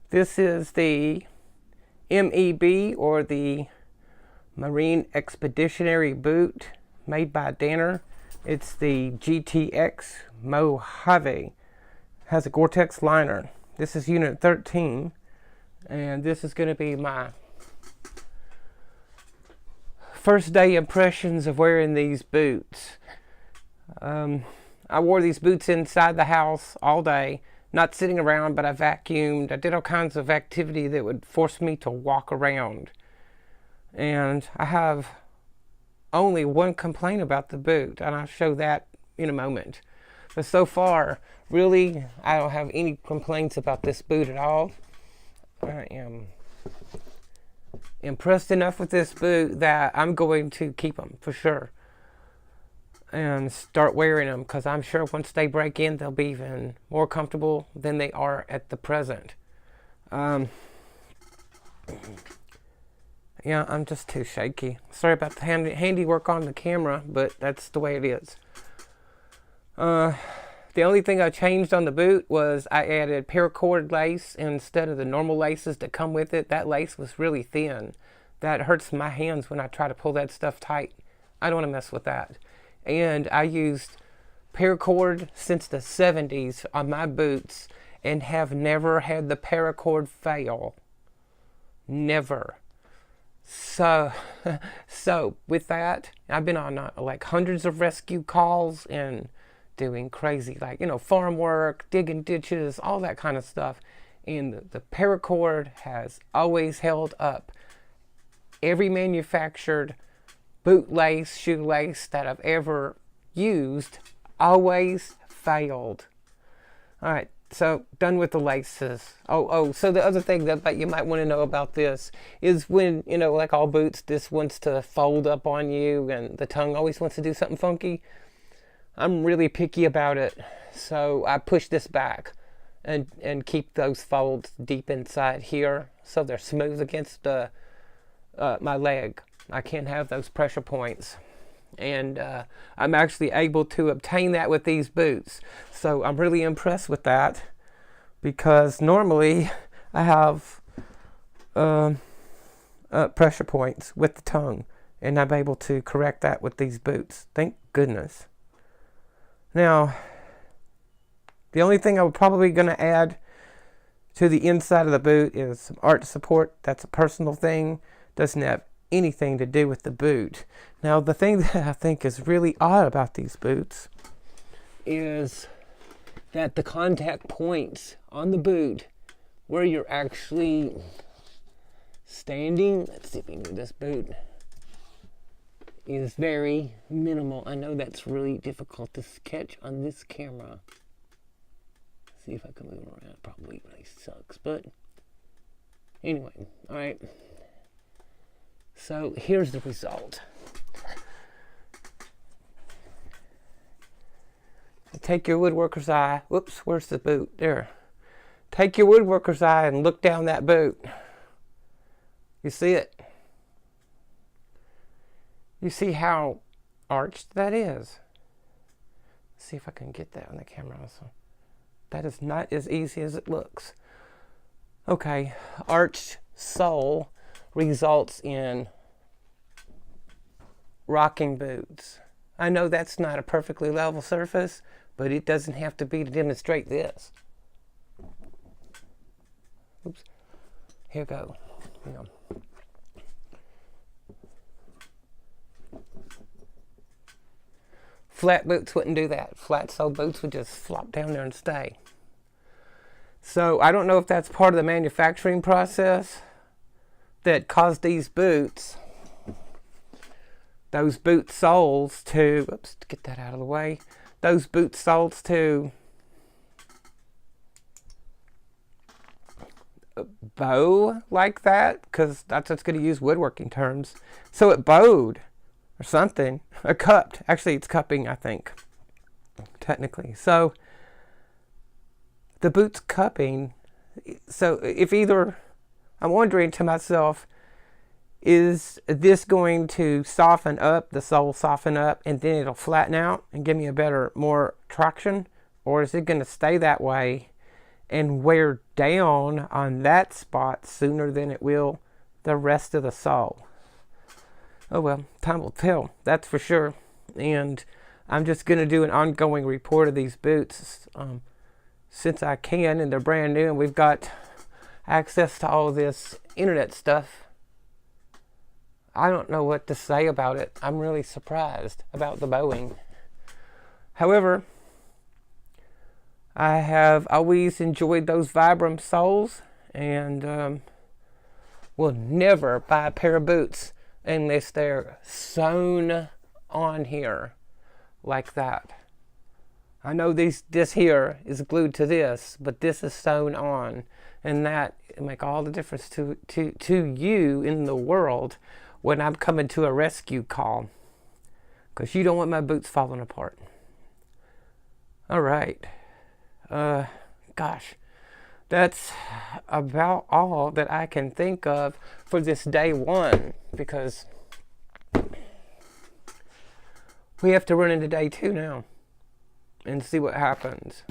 This is the M.E.B, or the Marine Expeditionary Boot, made by Danner. It's the GTX Mojave. Has a Gore-Tex liner. This is unit 13, and this is going to be my first day impressions of wearing these boots. I wore these boots inside the house all day, not sitting around, but I vacuumed. I did all kinds of activity that would force me to walk around. And I have only one complaint about the boot, and I'll show that in a moment. But so far, really, I don't have any complaints about this boot at all. I am impressed enough with this boot that I'm going to keep them for sure and start wearing them, because I'm sure once they break in, they'll be even more comfortable than they are at the present. Yeah, I'm just too shaky. Sorry about the handiwork on the camera, but that's the way it is. The only thing I changed on the boot was I added paracord lace instead of the normal laces that come with it. That lace was really thin. That hurts my hands when I try to pull that stuff tight. I don't want to mess with that. And I used paracord since the 70s on my boots and have never had the paracord fail. Never. So with that, I've been on like hundreds of rescue calls and doing crazy, like, farm work, digging ditches, all that kind of stuff. And the paracord has always held up. Every manufactured boot lace, shoe lace that I've ever used always failed. All right, so done with the laces. So the other thing that you might want to know about this is when, like all boots, this wants to fold up on you and the tongue always wants to do something funky. I'm really picky about it, so I push this back and keep those folds deep inside here so they're smooth against my leg. I can't have those pressure points, and I'm actually able to obtain that with these boots. So I'm really impressed with that, because normally I have pressure points with the tongue, and I'm able to correct that with these boots. Thank goodness. Now, the only thing I'm probably going to add to the inside of the boot is some arch support. That's a personal thing. Doesn't have anything to do with the boot. Now, the thing that I think is really odd about these boots is that the contact points on the boot where you're actually standing, let's see if we can do this boot, is very minimal. I know that's really difficult to catch on this camera. Let's see if I can move it around. It probably really sucks, but anyway, all right. So here's the result. Take your woodworker's eye. Whoops, where's the boot? There. Take your woodworker's eye and look down that boot. You see it? You see how arched that is? Let's see if I can get that on the camera also. That is not as easy as it looks. Okay, arched sole results in rocking boots. I know that's not a perfectly level surface, but it doesn't have to be to demonstrate this. Oops. Here we go. Hang on. Flat boots wouldn't do that. Flat sole boots would just flop down there and stay. So I don't know if that's part of the manufacturing process that caused these boots, those boot soles to, oops, get that out of the way, those boot soles to bow like that, because that's what's going to use woodworking terms. So it bowed or something, or cupped. Actually, it's cupping, I think, technically. So the boot's cupping. So if either, I'm wondering to myself, is this going to soften up, the sole soften up, and then it'll flatten out and give me a better, more traction? Or is it going to stay that way and wear down on that spot sooner than it will the rest of the sole. Oh well, time will tell, that's for sure. And I'm just going to do an ongoing report of these boots since I can, and they're brand new, and we've got access to all this internet stuff. I don't know what to say about it. I'm really surprised about the Boeing. However, I have always enjoyed those Vibram soles, and will never buy a pair of boots unless they're sewn on here like that. I know this here is glued to this, but this is sewn on, and that make all the difference to you in the world when I'm coming to a rescue call, because you don't want my boots falling apart. All right. Gosh, that's about all that I can think of for this day one, because we have to run into day two now and see what happens.